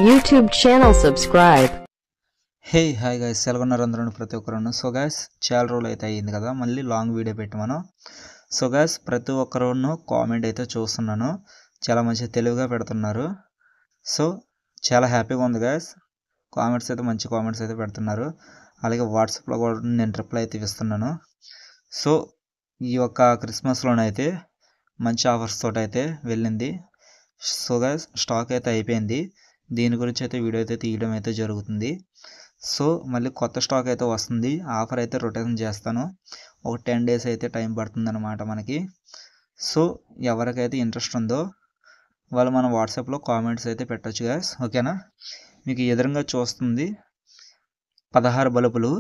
YouTube channel. Subscribe. Hey hi guys, ఎలాగున్నారు అందరూ? ప్రతి ఒక్కరు. సో గైస్, చాలా రోజులు అయితే అయ్యింది కదా మళ్ళీ లాంగ్ వీడియో పెట్టమను. సో గైస్, ప్రతి ఒక్కరును కామెంట్ అయితే చూస్తున్నాను, చాలా మంచి తెలివిగా పెడుతున్నారు. సో చాలా హ్యాపీగా ఉంది గైస్. కామెంట్స్ అయితే మంచి కామెంట్స్ అయితే పెడుతున్నారు. అలాగే వాట్సాప్లో కూడా నేను రిప్లై అయితే ఇస్తున్నాను. సో ఈ యొక్క క్రిస్మస్లోనైతే మంచి ఆఫర్స్ తోటి అయితే వెళ్ళింది. సో గైస్, స్టాక్ అయితే అయిపోయింది. దీని గురించి అయితే వీడియో అయితే తీయడం అయితే జరుగుతుంది. సో మళ్ళీ కొత్త స్టాక్ అయితే వస్తుంది. ఆఫర్ అయితే రొటేషన్ చేస్తాను. ఒక 10 days అయితే టైం పడుతుంది అన్నమాట మనకి. సో ఎవరికైతే ఇంట్రెస్ట్ ఉందో వాళ్ళు మన వాట్సాప్లో కామెంట్స్ అయితే పెట్టచ్చు గాయస్, ఓకేనా? మీకు ఎదురుగా చూస్తుంది 16 బల్బులు,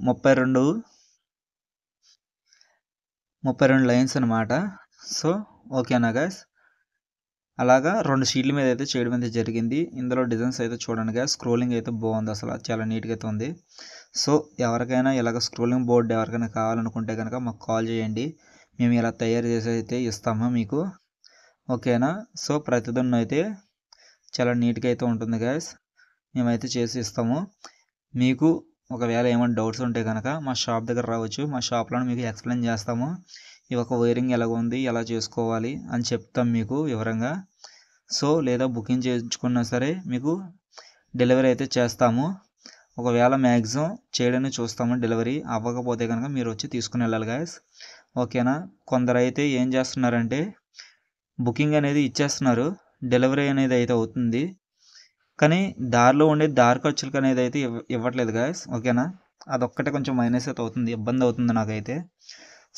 32 లైన్స్ అనమాట. సో ఓకేనా గాయస్, అలాగా 2 షీట్ల మీద అయితే చేయడం అయితే జరిగింది. ఇందులో డిజైన్స్ అయితే చూడండి గాయస్, స్క్రోలింగ్ అయితే బాగుంది, అసలు చాలా నీట్గా అయితే ఉంది. సో ఎవరికైనా ఇలాగ స్క్రోలింగ్ బోర్డు ఎవరికైనా కావాలనుకుంటే కనుక మాకు కాల్ చేయండి, మేము ఇలా తయారు చేసి అయితే ఇస్తాము మీకు, ఓకేనా? సో ప్రతిదొన్న అయితే చాలా నీట్గా అయితే ఉంటుంది గాయస్, మేమైతే చేసి ఇస్తాము. మీకు ఒకవేళ ఏమైనా డౌట్స్ ఉంటే కనుక మా షాప్ దగ్గర రావచ్చు. మా షాప్లో మీకు ఎక్స్ప్లెయిన్ చేస్తాము. ఈ ఒక వైరింగ్ ఎలాగ ఉంది, ఎలా చేసుకోవాలి అని చెప్తాం మీకు వివరంగా. సో లేదా బుకింగ్ చేయించుకున్నా సరే మీకు డెలివరీ అయితే చేస్తాము. ఒకవేళ మ్యాక్సిమం చేయడానికి చూస్తాము, డెలివరీ అవ్వకపోతే కనుక మీరు వచ్చి తీసుకుని వెళ్ళాలి గాయస్, ఓకేనా? కొందరు అయితే ఏం చేస్తున్నారంటే బుకింగ్ అనేది ఇచ్చేస్తున్నారు, డెలివరీ అనేది అయితే అవుతుంది, కానీ దారిలో ఉండే దారి ఖర్చులకు అనేది అయితే ఇవ్వట్లేదు గాయస్, ఓకేనా? అదొక్కటే కొంచెం మైనస్ అయితే అవుతుంది, ఇబ్బంది అవుతుంది నాకైతే.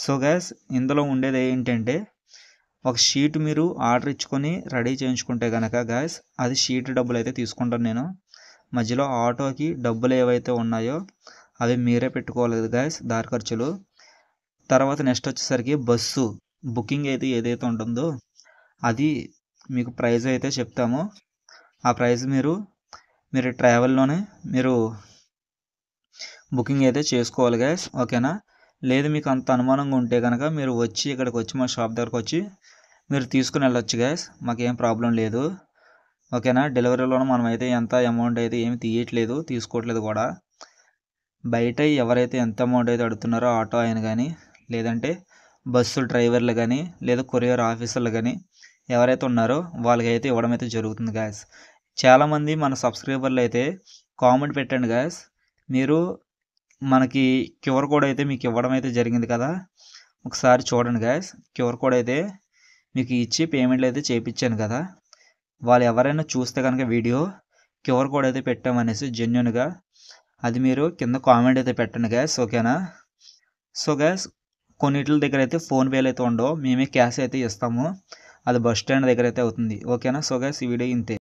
సో గాయస్, ఇందులో ఉండేది ఏంటంటే ఒక షీట్ మీరు ఆర్డర్ ఇచ్చుకొని రెడీ చేయించుకుంటే కనుక గాయస్, అది షీట్ డబ్బులు అయితే తీసుకుంటాను నేను. మధ్యలో ఆటోకి డబ్బులు ఏవైతే ఉన్నాయో అవి మీరే పెట్టుకోవాలి గాయస్, దారి ఖర్చులు. తర్వాత నెక్స్ట్ వచ్చేసరికి బస్సు బుకింగ్ అయితే ఏదైతే ఉంటుందో అది మీకు ప్రైస్ అయితే చెప్తాము. ఆ ప్రైస్ మీరు ట్రావెల్లోనే మీరు బుకింగ్ అయితే చేసుకోవాలి గాయస్, ఓకేనా? లేదు మీకు అంత అనుమానంగా ఉంటే కనుక మీరు వచ్చి ఇక్కడికి వచ్చి మా షాప్ దగ్గరకు వచ్చి మీరు తీసుకుని వెళ్ళొచ్చు గాయస్, మాకేం ప్రాబ్లం లేదు, ఓకేనా? డెలివరీలోనే మనం అయితే ఎంత అమౌంట్ అయితే ఏమి తీయట్లేదు, తీసుకోవట్లేదు కూడా. బయట ఎవరైతే ఎంత అమౌంట్ అయితే అడుగుతున్నారో ఆటో ఆయన కానీ, లేదంటే బస్సు డ్రైవర్లు కానీ, లేదా కొరియర్ ఆఫీసర్లు కానీ ఎవరైతే ఉన్నారో వాళ్ళకైతే ఇవ్వడం అయితే జరుగుతుంది గాయస్. చాలామంది మన సబ్స్క్రైబర్లు అయితే కామెంట్ పెట్టండి గాయస్, మీరు మనకి క్యూఆర్ కోడ్ అయితే మీకు ఇవ్వడం అయితే జరిగింది కదా, ఒకసారి చూడండి గాయస్. క్యూఆర్ కోడ్ అయితే మీకు ఇచ్చి పేమెంట్లు అయితే చేయించాను కదా, వాళ్ళు ఎవరైనా చూస్తే కనుక వీడియో క్యూఆర్ కోడ్ అయితే పెట్టామనేసి జెన్యున్గా అది మీరు కింద కామెంట్ అయితే పెట్టండి గాయస్, ఓకేనా? సో గాయస్, కొన్నిటి దగ్గర అయితే ఫోన్పేలు అయితే ఉండవు, మేమే క్యాష్ అయితే ఇస్తాము, అది బస్ స్టాండ్ దగ్గర అయితే అవుతుంది, ఓకేనా? సో గాయస్, ఈ వీడియో ఇంతే.